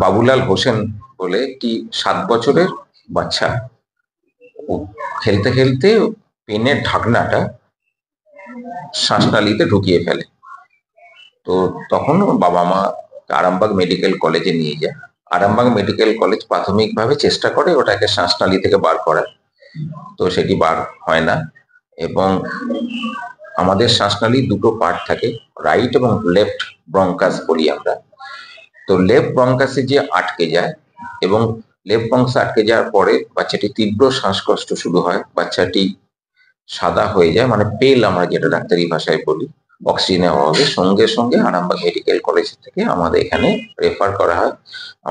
বাবুলাল হোসেন বলে একটি 7 বছরের বাচ্চা, ও খেলতে খেলতে পেনের ঢাকনাটা শ্বাসনালীতে ঢুকিয়ে ফেলে। তো তখন ওর বাবা মা আরামবাগ মেডিকেল কলেজে নিয়ে যায়। আরামবাগ মেডিকেল কলেজ প্রাথমিকভাবে চেষ্টা করে ওটাকে শ্বাসনালী থেকে বার করার, তো সেটি বার হয় না। এবং আমাদের শ্বাসনালী দুটো পার্ট থাকে, রাইট এবং লেফট ব্রঙ্কাস বলি আমরা। তো লেফট ব্রঙ্কাসে যে আটকে যায় এবং লেফট ব্রঙ্কাসে আটকে যাওয়ার পরে বাচ্চাটি তীব্র শ্বাসকষ্ট শুরু হয়, বাচ্চাটি সাদা হয়ে যায়, মানে পেল আমরা যেটা ডাক্তারি ভাষায় বলি, অক্সিজেনের অভাবে। সঙ্গে সঙ্গে আরামবাগ মেডিকেল কলেজ থেকে আমাদের এখানে রেফার করা হয়।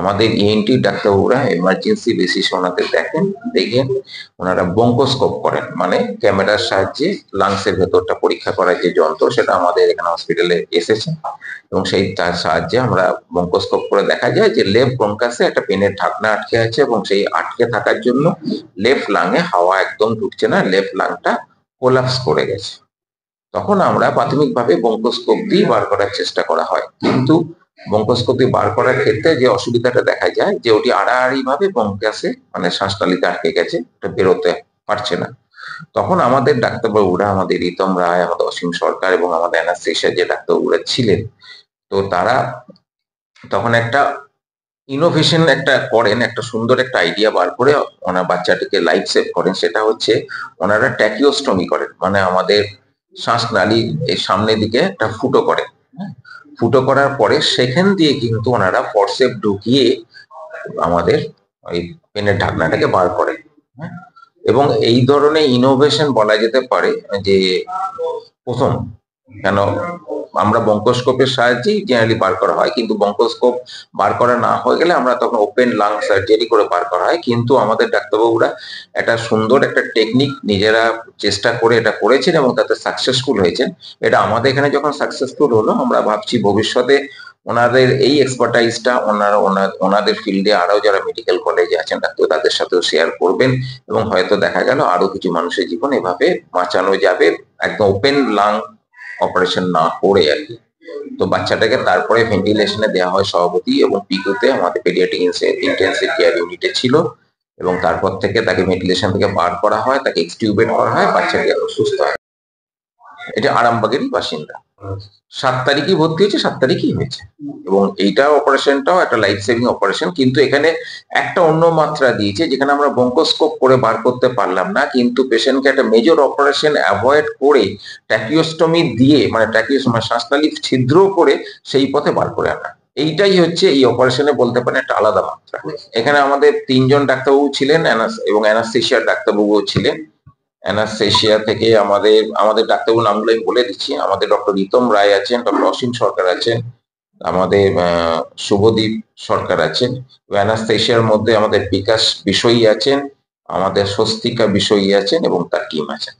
আমাদের ইএনটি ডাক্তারবাবুরা এমার্জেন্সি বেসিস ওনাদের দেখেন, দেখে ওনারা বঙ্কোস্কোপ করেন, মানে ক্যামেরার সাহায্যে লাংসের ভেতরটা পরীক্ষা করার যে যন্ত্র, সেটা আমাদের এখানে হসপিটালে এসেছে। এবং সেই তার সাহায্যে আমরা বঙ্কোস্কোপ করে দেখা যায় যে লেফট ব্রঙ্কাসে একটা পেনের ঢাকনা আটকে আছে এবং সেই আটকে থাকার জন্য লেফট লাংয়ে হাওয়া একদম ঢুকছে না, লেফট লাংটা কোলাপস করে গেছে। তখন আমরা প্রাথমিকভাবে বঙ্কোস্কোপ দিয়ে বার করার চেষ্টা করা হয়, কিন্তু বঙ্কোস্কোপ দিয়ে বার করার ক্ষেত্রে যে অসুবিধাটা দেখা যায় যে ওটি আড়াআড়ি ভাবে বঙ্কাসে মানে শ্বাসনালীতে আটকে গেছে, ওটা বেরোতে পারছে না। তখন আমাদের ডাক্তারবাবুরা, আমাদের রিতম রায়, আমাদের অসীম সরকার এবং আমাদের অ্যানাস্থেশিয়া যে ডাক্তারবাবুরা ছিলেন, তো তারা তখন একটা ইনোভেশন একটা করেন, একটা সুন্দর একটা আইডিয়া বার করে ওনার বাচ্চাটিকে লাইফ সেভ করেন। সেটা হচ্ছে ওনারা ট্যাকিওস্টমি করেন, মানে আমাদের শ্বাসনালীর এই সামনের দিকে একটা ফুটো করে, ফুটো করার পরে সেখান দিয়ে কিন্তু ওনারা ফরসেপ ঢুকিয়ে আমাদের ওই পেনের ঢাকনাটাকে বার করে। এবং এই ধরনের ইনোভেশন বলা যেতে পারে যে প্রথম, কেন আমরা বঙ্কোস্কোপের সাহায্যেই জেনারেলি বার করা হয়, কিন্তু বঙ্কোস্কোপ বার করা না হয়ে গেলে আমরা তখন ওপেন লাং সার্জারি করে বার করা হয়। কিন্তু আমাদের ডাক্তারবাবুরা একটা সুন্দর একটা টেকনিক নিজেরা চেষ্টা করে এটা করেছেন এবং তাতে সাকসেসফুল হয়েছেন। এটা আমাদের এখানে যখন সাকসেসফুল হলো, আমরা ভাবছি ভবিষ্যতে ওনাদের এই এক্সপার্টাইজটা ওনাদের ফিল্ডে আরো যারা মেডিকেল কলেজে আছেন ডাক্তার, তাদের সাথেও শেয়ার করবেন এবং হয়তো দেখা গেল আরো কিছু মানুষের জীবন এভাবে বাঁচানো যাবে, একদম ওপেন লাং অপারেশন না করে আর কি। তো বাচ্চাটাকে তারপরে ভেন্টিলেশনে দেওয়া হয় সভাপতি এবং পিকুতে আমাদের পেডিয়াট্রিক ইন্টেন্সিভ কেয়ার ইউনিটে ছিল, এবং তারপর থেকে তাকে ভেন্টিলেশন থেকে বার করা হয়, তাকে এক্সটিউবেট করা হয়, বাচ্চাটি এখন সুস্থ হয়। এটা আরামবাগেরই বাসিন্দা। 7 তারিখই ভর্তি হয়েছে, 7 তারিখই হয়েছে। এবং এইটা অপারেশনটাও একটা লাইফ সেভিং অপারেশন, কিন্তু এখানে একটা অন্য মাত্রা দিয়েছে, যেখানে আমরা বঙ্কোস্কোপ করে বার করতে পারলাম না, কিন্তু পেশেন্টকে একটা মেজর অপারেশন অ্যাভয়েড করে ট্যাকিওস্টমি দিয়ে, মানে শ্বাসনালী ছিদ্র করে সেই পথে বার করে আনা। এইটাই হচ্ছে এই অপারেশনে বলতে পারেন একটা আলাদা মাত্রা। এখানে আমাদের 3জন ডাক্তারবাবু ছিলেন এবং অ্যানাস্থেশিয়ার ডাক্তারবাবুও ছিলেন। অ্যানাস্থেশিয়া থেকে আমাদের ডাক্তারবাবুর নামগুলো আমি বলে দিচ্ছি। আমাদের ডক্টর রিতম রায় আছেন, ডক্টর অসীম সরকার আছেন, আমাদের শুভদীপ সরকার আছেন। অ্যানাস্থেশিয়ার মধ্যে আমাদের বিকাশ বিষয়ী আছেন, আমাদের স্বস্তিকা বিষয়ী আছেন এবং তার টিম আছেন।